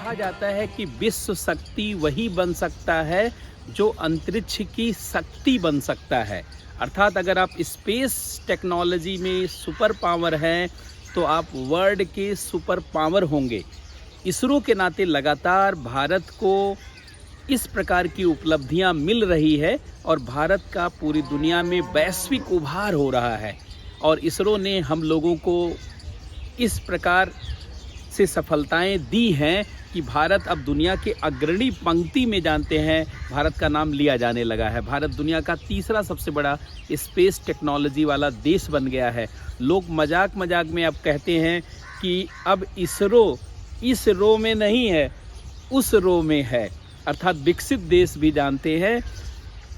कहा जाता है कि विश्व शक्ति वही बन सकता है जो अंतरिक्ष की शक्ति बन सकता है। अर्थात अगर आप स्पेस टेक्नोलॉजी में सुपर पावर हैं तो आप वर्ल्ड के सुपर पावर होंगे। इसरो के नाते लगातार भारत को इस प्रकार की उपलब्धियां मिल रही है और भारत का पूरी दुनिया में वैश्विक उभार हो रहा है। और इसरो ने हम लोगों को इस प्रकार से सफलताएं दी हैं कि भारत अब दुनिया के अग्रणी पंक्ति में, जानते हैं, भारत का नाम लिया जाने लगा है। भारत दुनिया का तीसरा सबसे बड़ा स्पेस टेक्नोलॉजी वाला देश बन गया है। लोग मजाक मजाक में अब कहते हैं कि अब इसरो इस रो में नहीं है, उस रो में है। अर्थात विकसित देश भी जानते हैं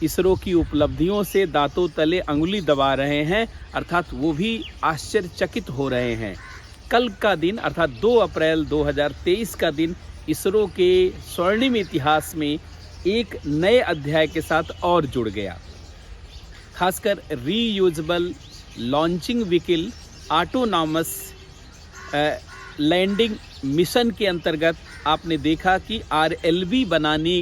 इसरो की उपलब्धियों से दांतों तले अंगुली दबा रहे हैं, अर्थात वो भी आश्चर्यचकित हो रहे हैं। कल का दिन अर्थात 2 अप्रैल 2023 का दिन इसरो के स्वर्णिम इतिहास में एक नए अध्याय के साथ और जुड़ गया। खासकर reusable launching vehicle autonomous landing mission के अंतर्गत आपने देखा कि RLV बनाने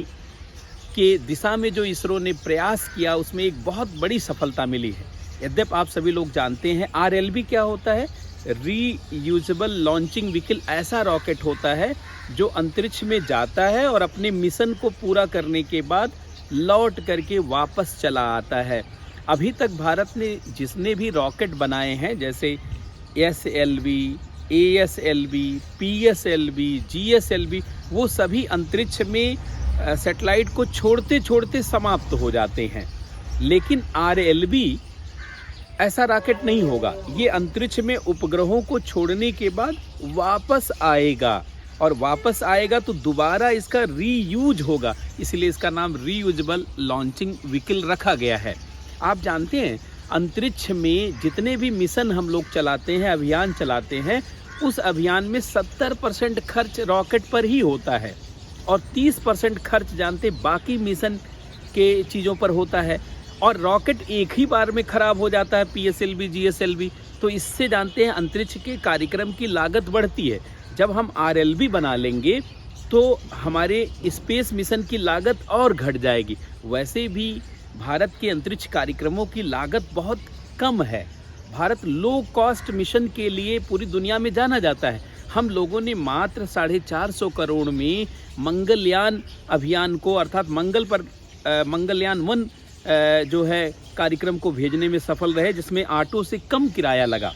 के दिशा में जो इसरो ने प्रयास किया उसमें एक बहुत बड़ी सफलता मिली है। यद्यपि आप सभी लोग जानते हैं RLV क्या होता है। रीयूजेबल लॉन्चिंग व्हीकल ऐसा रॉकेट होता है जो अंतरिक्ष में जाता है और अपने मिशन को पूरा करने के बाद लौट करके वापस चला आता है। अभी तक भारत ने जितने भी रॉकेट बनाए हैं, जैसे SLV, ASLV, PSLV, GSLV, वो सभी अंतरिक्ष में सैटेलाइट को छोड़ते छोड़ते समाप्त हो जाते हैं। लेकिन RLV ऐसा रॉकेट नहीं होगा। ये अंतरिक्ष में उपग्रहों को छोड़ने के बाद वापस आएगा और वापस आएगा तो दोबारा इसका रीयूज होगा, इसलिए इसका नाम रीयूजेबल लॉन्चिंग व्हीकल रखा गया है। आप जानते हैं अंतरिक्ष में जितने भी मिशन हम लोग चलाते हैं, अभियान चलाते हैं, उस अभियान में 70% खर्च रॉकेट पर ही होता है और 30% खर्च जानते बाकी मिशन के चीज़ों पर होता है। और रॉकेट एक ही बार में ख़राब हो जाता है, PSLV, GSLV, तो इससे जानते हैं अंतरिक्ष के कार्यक्रम की लागत बढ़ती है। जब हम RLV बना लेंगे तो हमारे स्पेस मिशन की लागत और घट जाएगी। वैसे भी भारत के अंतरिक्ष कार्यक्रमों की लागत बहुत कम है। भारत लो कॉस्ट मिशन के लिए पूरी दुनिया में जाना जाता है। हम लोगों ने मात्र 450 करोड़ में मंगलयान अभियान को, अर्थात मंगल पर मंगलयान 1 जो है कार्यक्रम को भेजने में सफल रहे, जिसमें ऑटो से कम किराया लगा।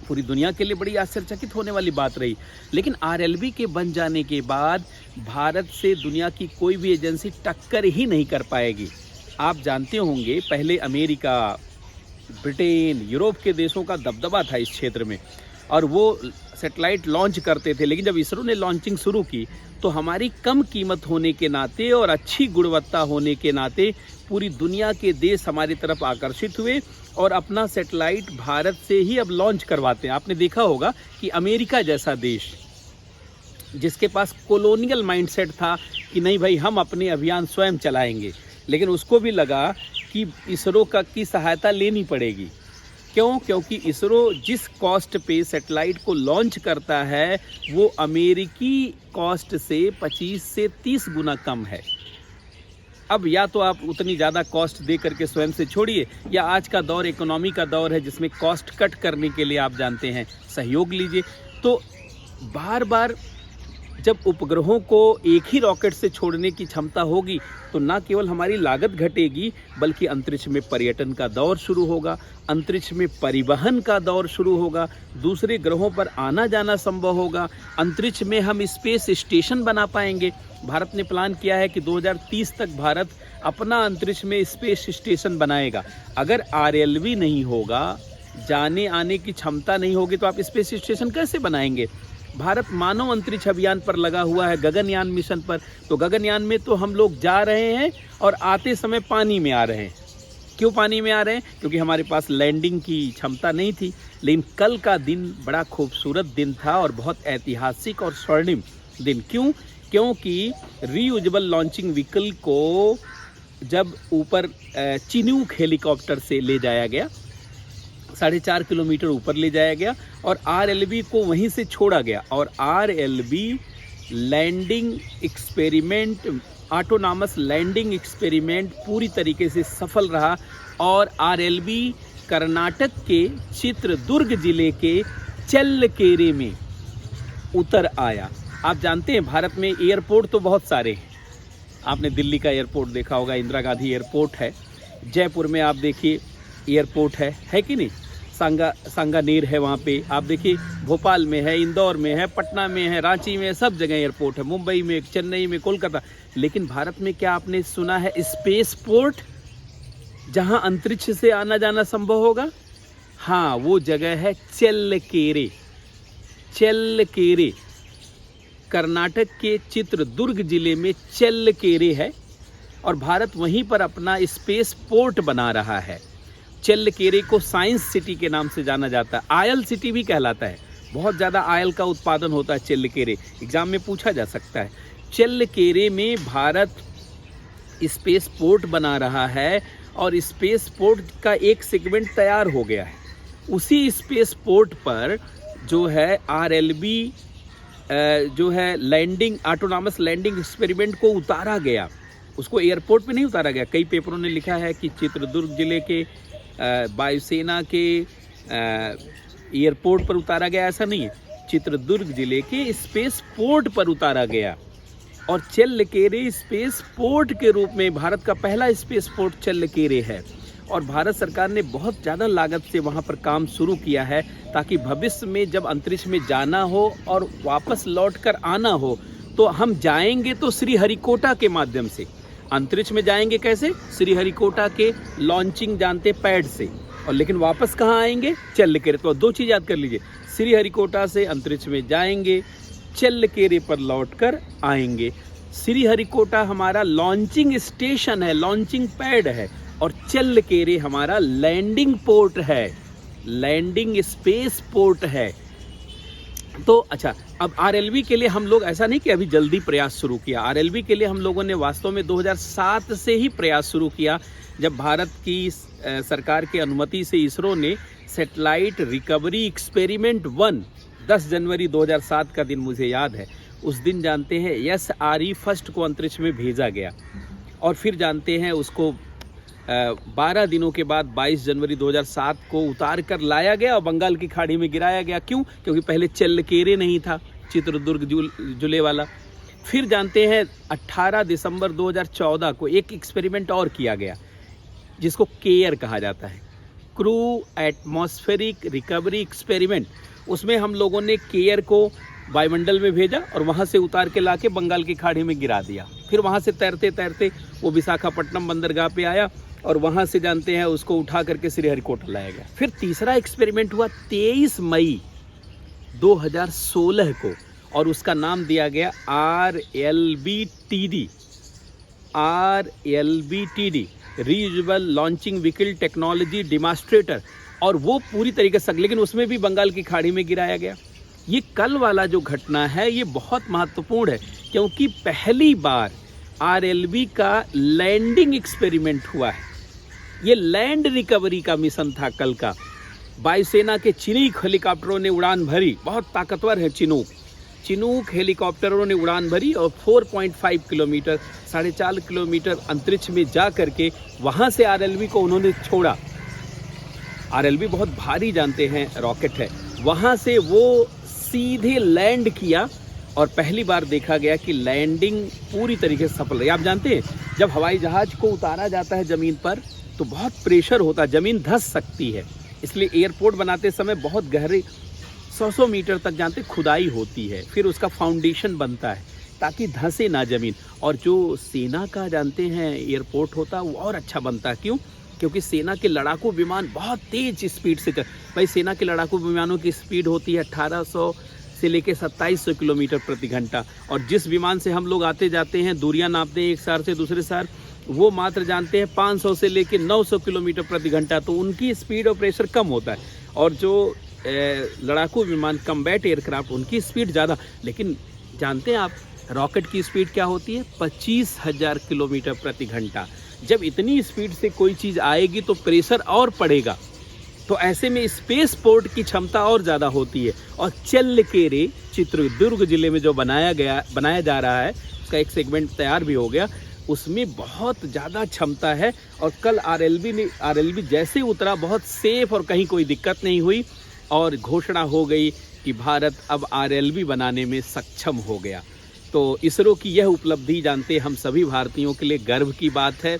पूरी दुनिया के लिए बड़ी आश्चर्यचकित होने वाली बात रही। लेकिन RLV के बन जाने के बाद भारत से दुनिया की कोई भी एजेंसी टक्कर ही नहीं कर पाएगी। आप जानते होंगे पहले अमेरिका, ब्रिटेन, यूरोप के देशों का दबदबा था इस क्षेत्र में और वो सैटेलाइट लॉन्च करते थे। लेकिन जब इसरो ने लॉन्चिंग शुरू की तो हमारी कम कीमत होने के नाते और अच्छी गुणवत्ता होने के नाते पूरी दुनिया के देश हमारी तरफ आकर्षित हुए और अपना सैटेलाइट भारत से ही अब लॉन्च करवाते हैं। आपने देखा होगा कि अमेरिका जैसा देश, जिसके पास कॉलोनियल माइंडसेट था कि नहीं भाई हम अपने अभियान स्वयं चलाएंगे, लेकिन उसको भी लगा कि इसरो की सहायता लेनी पड़ेगी। क्यों? क्योंकि इसरो जिस कॉस्ट पे सैटेलाइट को लॉन्च करता है वो अमेरिकी कॉस्ट से 25 से 30 गुना कम है। अब या तो आप उतनी ज़्यादा कॉस्ट दे करके स्वयं से छोड़िए, या आज का दौर इकोनॉमी का दौर है जिसमें कॉस्ट कट करने के लिए आप जानते हैं सहयोग लीजिए। तो बार बार जब उपग्रहों को एक ही रॉकेट से छोड़ने की क्षमता होगी तो न केवल हमारी लागत घटेगी बल्कि अंतरिक्ष में पर्यटन का दौर शुरू होगा, अंतरिक्ष में परिवहन का दौर शुरू होगा, दूसरे ग्रहों पर आना जाना संभव होगा, अंतरिक्ष में हम स्पेस स्टेशन बना पाएंगे। भारत ने प्लान किया है कि 2030 तक भारत अपना अंतरिक्ष में स्पेस स्टेशन बनाएगा। अगर RLV नहीं होगा, जाने आने की क्षमता नहीं होगी, तो आप स्पेस स्टेशन कैसे बनाएंगे? भारत मानव अंतरिक्ष अभियान पर लगा हुआ है, गगनयान मिशन पर। तो गगनयान में तो हम लोग जा रहे हैं और आते समय पानी में आ रहे हैं। क्यों पानी में आ रहे हैं? क्योंकि हमारे पास लैंडिंग की क्षमता नहीं थी। लेकिन कल का दिन बड़ा खूबसूरत दिन था और बहुत ऐतिहासिक और स्वर्णिम दिन। क्यों? क्योंकि रीयूजेबल लॉन्चिंग व्हीकल को जब ऊपर चिनूक हेलीकॉप्टर से ले जाया गया, 4.5 किलोमीटर ऊपर ले जाया गया और RLV को वहीं से छोड़ा गया और RLV landing experiment, autonomous landing experiment पूरी तरीके से सफल रहा और RLV कर्नाटक के चित्रदुर्ग जिले के चल्लकेरे में उतर आया। आप जानते हैं भारत में एयरपोर्ट तो बहुत सारे हैं। आपने दिल्ली का एयरपोर्ट देखा होगा, इंदिरा गांधी एयरपोर्ट है। जयपुर में आप देखिए एयरपोर्ट है कि नहीं, सांगानेर है वहाँ पे। आप देखिए भोपाल में है, इंदौर में है, पटना में है, रांची में है, सब जगह एयरपोर्ट है, मुंबई में, चेन्नई में, कोलकाता। लेकिन भारत में क्या आपने सुना है स्पेस पोर्ट, जहाँ अंतरिक्ष से आना जाना संभव होगा? हाँ, वो जगह है चल्लकेरे। चल्लकेरे कर्नाटक के चित्रदुर्ग जिले में चल्लकेरे है और भारत वहीं पर अपना स्पेस पोर्ट बना रहा है। चल्लकेरे को साइंस सिटी के नाम से जाना जाता है, आयल सिटी भी कहलाता है। बहुत ज़्यादा आयल का उत्पादन होता है चल्लकेरे, एग्जाम में पूछा जा सकता है। चल्लकेरे में भारत स्पेस पोर्ट बना रहा है और स्पेस पोर्ट का एक सेगमेंट तैयार हो गया है। उसी स्पेस पोर्ट पर जो है RLV जो है लैंडिंग, ऑटोनॉमस लैंडिंग एक्सपेरिमेंट को उतारा गया। उसको एयरपोर्ट पे नहीं उतारा गया। कई पेपरों ने लिखा है कि चित्रदुर्ग जिले के वायुसेना के एयरपोर्ट पर उतारा गया, ऐसा नहीं है। चित्रदुर्ग जिले के स्पेस पोर्ट पर उतारा गया और चल्लकेरे स्पेस पोर्ट के रूप में भारत का पहला स्पेस पोर्ट चल्लकेरे है। और भारत सरकार ने बहुत ज़्यादा लागत से वहाँ पर काम शुरू किया है ताकि भविष्य में जब अंतरिक्ष में जाना हो और वापस लौट कर आना हो तो हम जाएंगे तो श्रीहरिकोटा के माध्यम से। अंतरिक्ष में जाएंगे कैसे? श्रीहरिकोटा के लॉन्चिंग जानते पैड से। और लेकिन वापस कहाँ आएंगे? चल्लकेरे। तो दो चीज़ याद कर लीजिए, श्रीहरिकोटा से अंतरिक्ष में जाएंगे, चल्लकेरे पर लौट कर आएंगे। श्रीहरिकोटा हमारा लॉन्चिंग स्टेशन है, लॉन्चिंग पैड है और चल्लकेरे हमारा लैंडिंग पोर्ट है, लैंडिंग स्पेस पोर्ट है। तो अच्छा, अब RLV के लिए हम लोग ऐसा नहीं कि अभी जल्दी प्रयास शुरू किया। RLV के लिए हम लोगों ने वास्तव में 2007 से ही प्रयास शुरू किया, जब भारत की सरकार की अनुमति से इसरो ने सैटेलाइट रिकवरी एक्सपेरिमेंट 1 10 जनवरी 2007 का दिन मुझे याद है। उस दिन जानते हैं SRE फर्स्ट को अंतरिक्ष में भेजा गया और फिर जानते हैं उसको 12 दिनों के बाद 22 जनवरी 2007 को उतार कर लाया गया और बंगाल की खाड़ी में गिराया गया। क्यों? क्योंकि पहले चल्लकेरे नहीं था, चित्रदुर्ग जिले वाला। फिर जानते हैं 18 दिसंबर 2014 को एक एक्सपेरिमेंट और किया गया जिसको केयर कहा जाता है, क्रू एटमॉस्फेरिक रिकवरी एक्सपेरिमेंट। उसमें हम लोगों ने केयर को वायुमंडल में भेजा और वहाँ से उतार के लाके बंगाल की खाड़ी में गिरा दिया। फिर वहाँ से तैरते तैरते वो विशाखापट्टनम बंदरगाह पे आया और वहाँ से जानते हैं उसको उठा करके श्रीहरिकोटा लाया गया। फिर तीसरा एक्सपेरिमेंट हुआ 23 मई 2016 को और उसका नाम दिया गया RLV-TD reusable launching vehicle technology demonstrator. और वो पूरी तरीके से, लेकिन उसमें भी बंगाल की खाड़ी में गिराया गया। ये कल वाला जो घटना है ये बहुत महत्वपूर्ण है क्योंकि पहली बार RLV का लैंडिंग एक्सपेरिमेंट हुआ है। ये लैंड रिकवरी का मिशन था कल का। वायुसेना के चिनूक हेलीकॉप्टरों ने उड़ान भरी, बहुत ताकतवर है चिनूक हेलीकॉप्टरों ने उड़ान भरी और 4.5 किलोमीटर 4.5 किलोमीटर अंतरिक्ष में जा करके वहाँ से RLV को उन्होंने छोड़ा। RLV बहुत भारी जानते हैं रॉकेट है। वहाँ से वो सीधे लैंड किया और पहली बार देखा गया कि लैंडिंग पूरी तरीके से सफल रही। आप जानते हैं जब हवाई जहाज को उतारा जाता है ज़मीन पर तो बहुत प्रेशर होता है, ज़मीन धंस सकती है। इसलिए एयरपोर्ट बनाते समय बहुत गहरे 100 मीटर तक जानते खुदाई होती है, फिर उसका फाउंडेशन बनता है ताकि धंसे ना ज़मीन। और जो सेना का जानते हैं एयरपोर्ट होता है वो और अच्छा बनता है। क्यों? क्योंकि सेना के लड़ाकू विमान बहुत तेज स्पीड से भाई सेना के लड़ाकू विमानों की स्पीड होती है 1800 से लेकर 2700 किलोमीटर प्रति घंटा। और जिस विमान से हम लोग आते जाते हैं, दूरियां नापते हैं एक शहर से दूसरे शहर, वो मात्र जानते हैं 500 से लेकर 900 किलोमीटर प्रति घंटा। तो उनकी स्पीड और प्रेशर कम होता है। और जो लड़ाकू विमान कम्बैट एयरक्राफ्ट उनकी स्पीड ज़्यादा। लेकिन जानते हैं आप रॉकेट की स्पीड क्या होती है? 25,000 किलोमीटर प्रति घंटा। जब इतनी स्पीड से कोई चीज़ आएगी तो प्रेशर और पड़ेगा। तो ऐसे में स्पेस पोर्ट की क्षमता और ज़्यादा होती है। और चल्लकेरे चित्रदुर्ग जिले में जो बनाया जा रहा है, उसका एक सेगमेंट तैयार भी हो गया। उसमें बहुत ज़्यादा क्षमता है और कल आरएलवी जैसे उतरा बहुत सेफ और कहीं कोई दिक्कत नहीं हुई और घोषणा हो गई कि भारत अब आरएलवी बनाने में सक्षम हो गया। तो इसरो की यह उपलब्धि जानते हम सभी भारतीयों के लिए गर्व की बात है।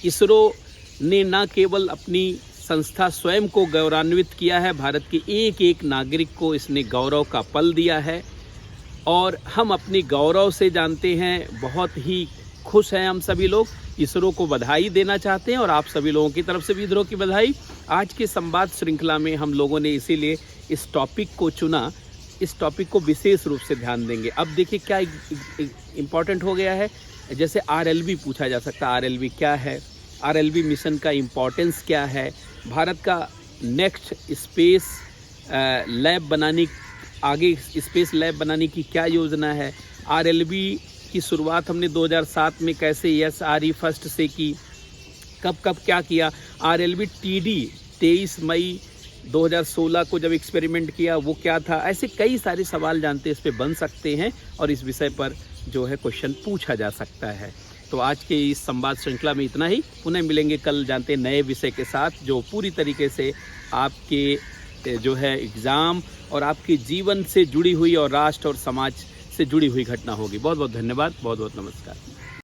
इसरो ने न केवल अपनी संस्था स्वयं को गौरवान्वित किया है, भारत के एक एक नागरिक को इसने गौरव का पल दिया है और हम अपनी गौरव से जानते हैं बहुत ही खुश हैं। हम सभी लोग इसरो को बधाई देना चाहते हैं और आप सभी लोगों की तरफ से भी इसरो की बधाई। आज के संवाद श्रृंखला में हम लोगों ने इसीलिए इस टॉपिक को चुना, इस टॉपिक को विशेष रूप से ध्यान देंगे। अब देखिए क्या इम्पॉर्टेंट हो गया है, जैसे आरएलवी पूछा जा सकता है, आरएलवी क्या है, आरएलवी मिशन का इम्पोर्टेंस क्या है, भारत का नेक्स्ट स्पेस लैब बनाने, आगे स्पेस लैब बनाने की क्या योजना है, आरएलवी की शुरुआत हमने 2007 में कैसे SRE फर्स्ट से की, कब क्या किया, आरएलवी TD 23 मई 2016 को जब एक्सपेरिमेंट किया वो क्या था। ऐसे कई सारे सवाल जानते इस पे बन सकते हैं और इस विषय पर जो है क्वेश्चन पूछा जा सकता है। तो आज के इस संवाद श्रृंखला में इतना ही। पुनः मिलेंगे कल जानते नए विषय के साथ जो पूरी तरीके से आपके जो है एग्ज़ाम और आपके जीवन से जुड़ी हुई और राष्ट्र और समाज से जुड़ी हुई घटना होगी। बहुत बहुत धन्यवाद, बहुत बहुत नमस्कार।